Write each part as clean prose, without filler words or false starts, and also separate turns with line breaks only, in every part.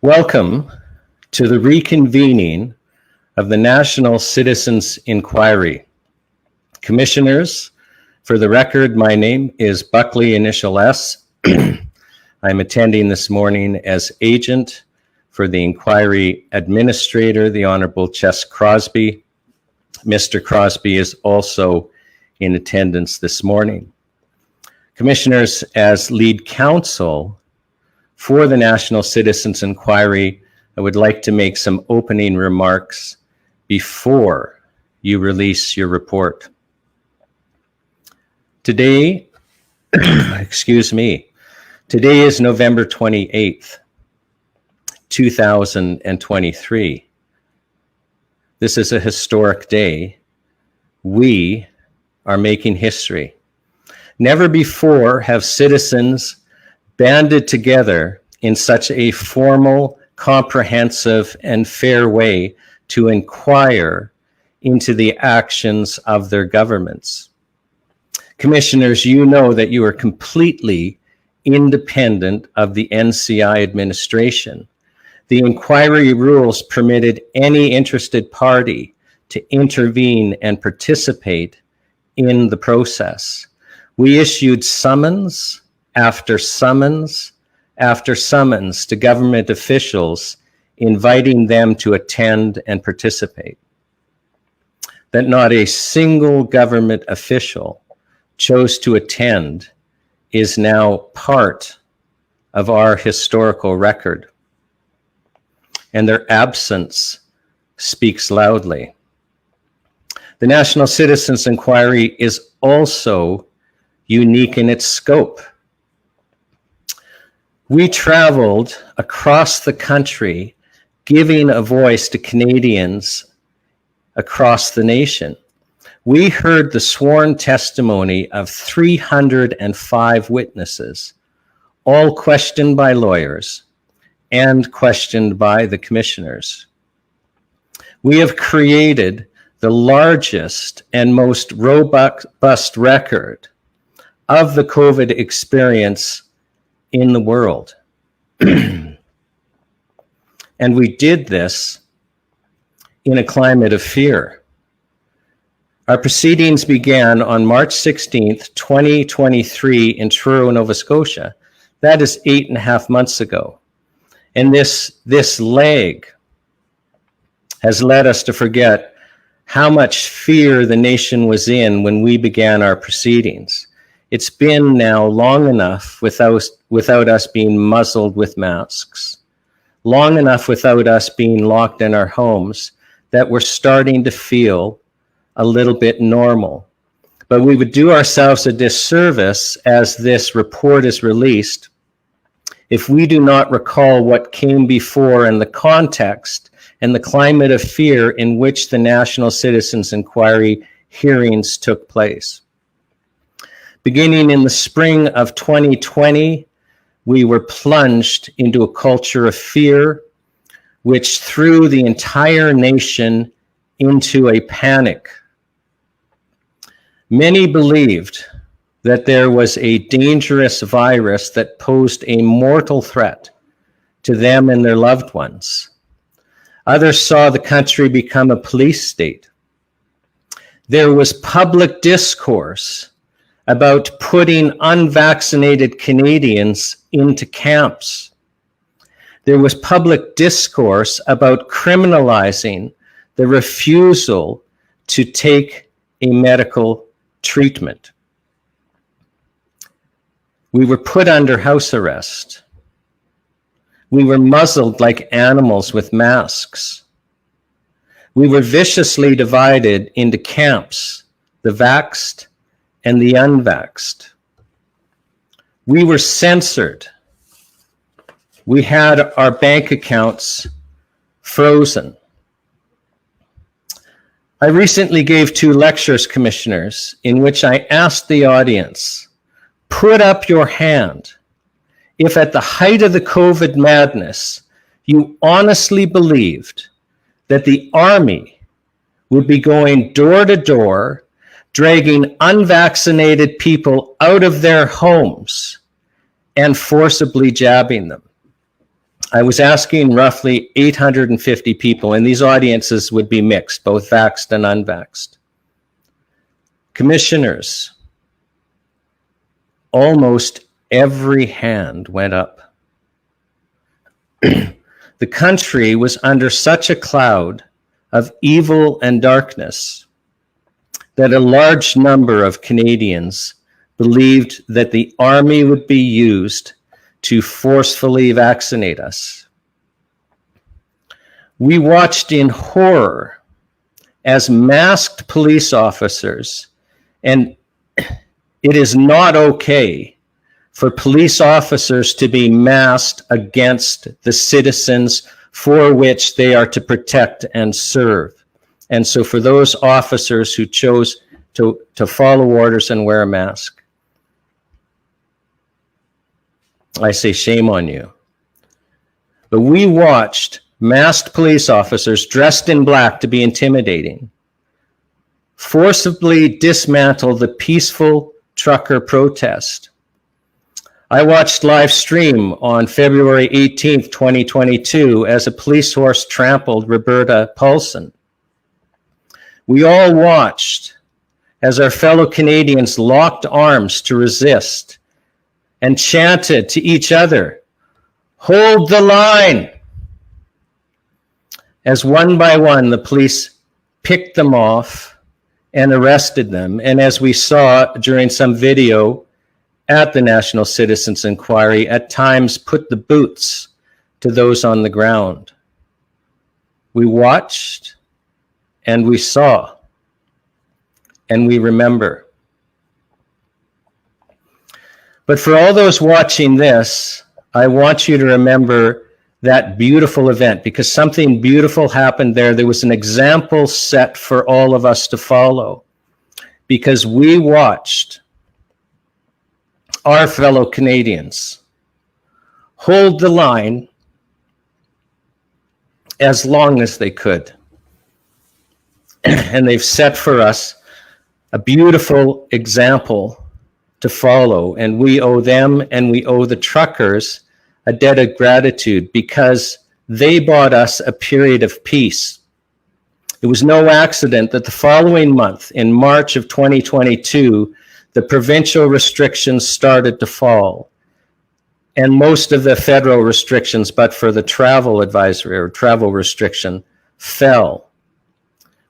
Welcome to the reconvening of the National Citizens Inquiry. Commissioners, for the record, my name is Buckley, initial S. I'm attending this morning as agent for the inquiry administrator, the Honorable Chess Crosby. Mr. Crosby is also in attendance this morning. Commissioners, as lead counsel for the National Citizens Inquiry, I would like to make some opening remarks before you release your report. Today, today is November 28th, 2023. This is a historic day. We are making history. Never before have citizens banded together in such a formal, comprehensive, and fair way to inquire into the actions of their governments. Commissioners, you know that you are completely independent of the NCI administration. The inquiry rules permitted any interested party to intervene and participate in the process. We issued summons after summons after summons to government officials, inviting them to attend and participate. That not a single government official chose to attend is now part of our historical record, and their absence speaks loudly. The National Citizens Inquiry is also unique in its scope. We traveled across the country, giving a voice to Canadians across the nation. We heard the sworn testimony of 305 witnesses, all questioned by lawyers and questioned by the commissioners. We have created the largest and most robust record of the COVID experience in the world. And we did this in a climate of fear. Our proceedings began on March 16th, 2023 in Truro, Nova Scotia. That is 8.5 months ago. And this lag has led us to forget how much fear the nation was in when we began our proceedings. It's been now long enough without us being muzzled with masks, long enough without us being locked in our homes, that we're starting to feel a little bit normal. But we would do ourselves a disservice as this report is released if we do not recall what came before and the context and the climate of fear in which the National Citizens Inquiry hearings took place. Beginning in the spring of 2020, we were plunged into a culture of fear, which threw the entire nation into a panic. Many believed that there was a dangerous virus that posed a mortal threat to them and their loved ones. Others saw the country become a police state. There was public discourse about putting unvaccinated Canadians into camps. There was public discourse about criminalizing the refusal to take a medical treatment. We were put under house arrest. We were muzzled like animals with masks. We were viciously divided into camps, the vaxxed and the unvaxxed. We were censored. We had our bank accounts frozen. I recently gave 2 lectures, commissioners, in which I asked the audience, put up your hand if at the height of the COVID madness, you honestly believed that the army would be going door to door, dragging unvaccinated people out of their homes and forcibly jabbing them. I was asking roughly 850 people, and these audiences would be mixed, both vaxxed and unvaxxed. Commissioners, almost every hand went up. The country was under such a cloud of evil and darkness that a large number of Canadians believed that the army would be used to forcefully vaccinate us. We watched in horror as masked police officers, and it is not okay for police officers to be masked against the citizens for which they are to protect and serve. And so for those officers who chose to follow orders and wear a mask, I say shame on you. But we watched masked police officers dressed in black to be intimidating forcibly dismantle the peaceful trucker protest. I watched live stream on February 18th, 2022, as a police horse trampled Roberta Paulson. We all watched as our fellow Canadians locked arms to resist and chanted to each other, "Hold the line!" As one by one, the police picked them off and arrested them. And as we saw during some video at the National Citizens Inquiry, at times put the boots to those on the ground. We watched and we saw and we remember. But for all those watching this, I want you to remember that beautiful event, because something beautiful happened there. There was an example set for all of us to follow, because we watched our fellow Canadians hold the line as long as they could. And they've set for us a beautiful example to follow. And we owe them and we owe the truckers a debt of gratitude, because they bought us a period of peace. It was no accident that the following month, in March of 2022, the provincial restrictions started to fall. And most of the federal restrictions, but for the travel advisory or travel restriction, fell.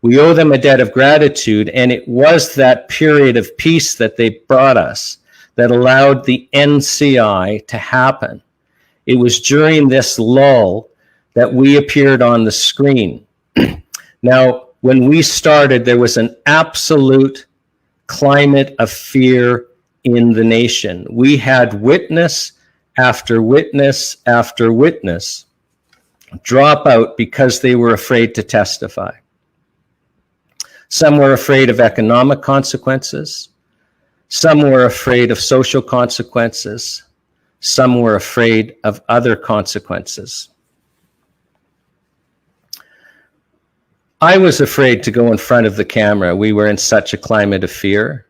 We owe them a debt of gratitude, and it was that period of peace that they brought us that allowed the NCI to happen. It was during this lull that we appeared on the screen. Now, when we started, there was an absolute climate of fear in the nation. We had witness after witness after witness drop out because they were afraid to testify. Some were afraid of economic consequences. Some were afraid of social consequences. Some were afraid of other consequences. I was afraid to go in front of the camera. We were in such a climate of fear.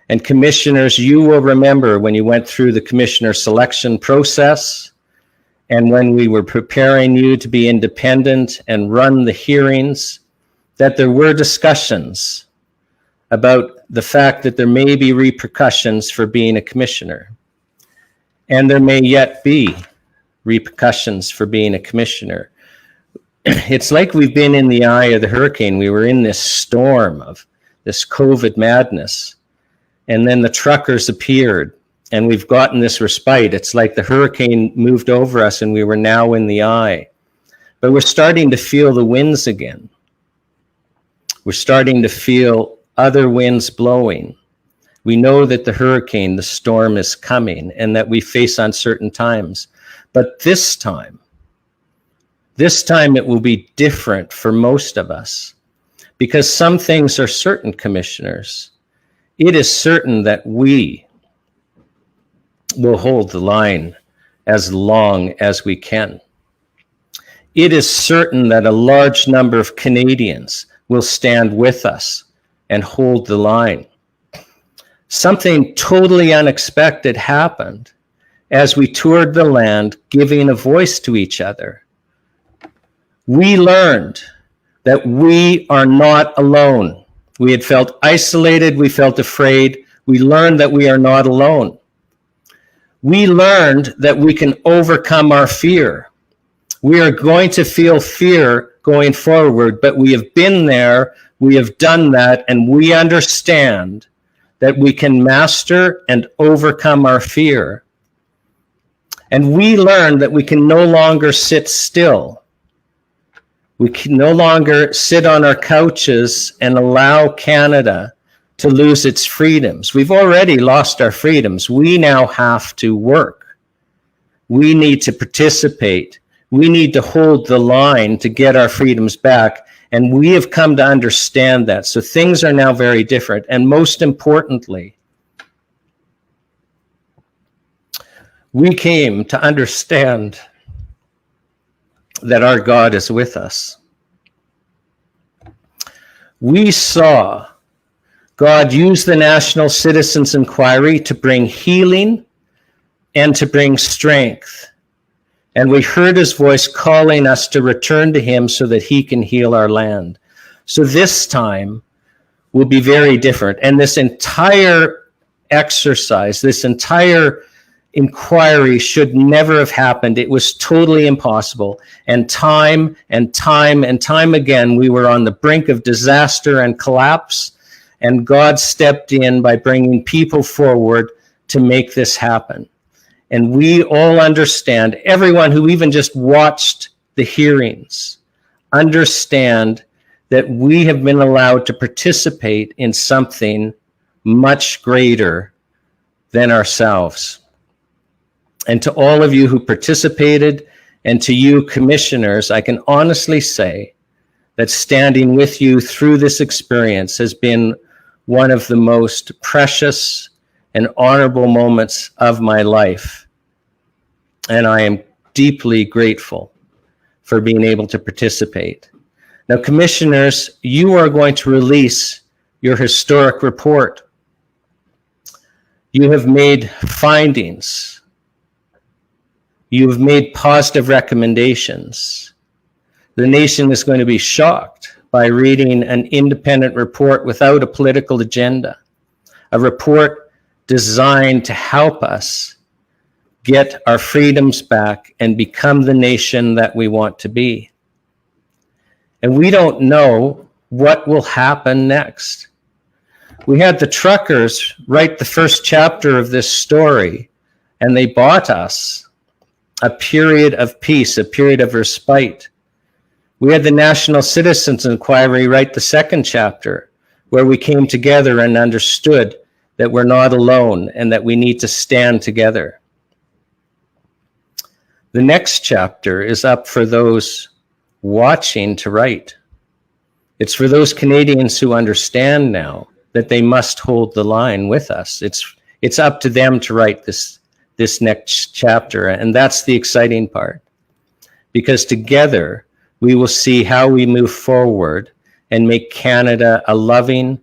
And commissioners, you will remember when you went through the commissioner selection process and when we were preparing you to be independent and run the hearings, that there were discussions about the fact that there may be repercussions for being a commissioner. And there may yet be repercussions for being a commissioner. It's like we've been in the eye of the hurricane. We were in this storm of this COVID madness. And then the truckers appeared, and we've gotten this respite. It's like the hurricane moved over us and we were now in the eye. But we're starting to feel the winds again. We're starting to feel other winds blowing. We know that the hurricane, the storm is coming, and that we face uncertain times. But this time it will be different for most of us, because some things are certain, commissioners. It is certain that we will hold the line as long as we can. It is certain that a large number of Canadians will stand with us and hold the line. Something totally unexpected happened, as we toured the land, giving a voice to each other. We learned that we are not alone. We had felt isolated, we felt afraid. We learned that we are not alone. We learned that we can overcome our fear. We are going to feel fear going forward, but we have been there, we have done that, and we understand that we can master and overcome our fear. And we learned that we can no longer sit still. We can no longer sit on our couches and allow Canada to lose its freedoms. We've already lost our freedoms. We now have to work. We need to participate. We need to hold the line to get our freedoms back. And we have come to understand that. So things are now very different. And most importantly, we came to understand that our God is with us. We saw God use the National Citizens Inquiry to bring healing and to bring strength. And we heard his voice calling us to return to him so that he can heal our land. So this time will be very different. And this entire exercise, this entire inquiry should never have happened. It was totally impossible. And time again, we were on the brink of disaster and collapse. And God stepped in by bringing people forward to make this happen. And we all understand, everyone who even just watched the hearings, understand that we have been allowed to participate in something much greater than ourselves. And to all of you who participated, and to you commissioners, I can honestly say that standing with you through this experience has been one of the most precious and honorable moments of my life. And I am deeply grateful for being able to participate. Now, commissioners, you are going to release your historic report. You have made findings. You have made positive recommendations. The nation is going to be shocked by reading an independent report without a political agenda, a report designed to help us get our freedoms back and become the nation that we want to be. And we don't know what will happen next. We had the truckers write the first chapter of this story, and they bought us a period of peace, a period of respite. We had the National Citizens Inquiry write the second chapter, where we came together and understood that we're not alone and that we need to stand together. The next chapter is up for those watching to write. It's for those Canadians who understand now that they must hold the line with us. It's up to them to write this next chapter, and that's the exciting part. Because together we will see how we move forward and make Canada a loving,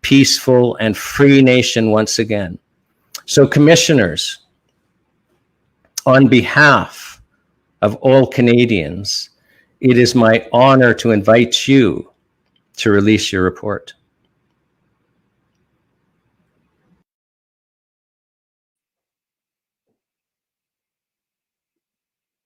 peaceful, and free nation once again. So, commissioners, on behalf of all Canadians, it is my honor to invite you to release your report.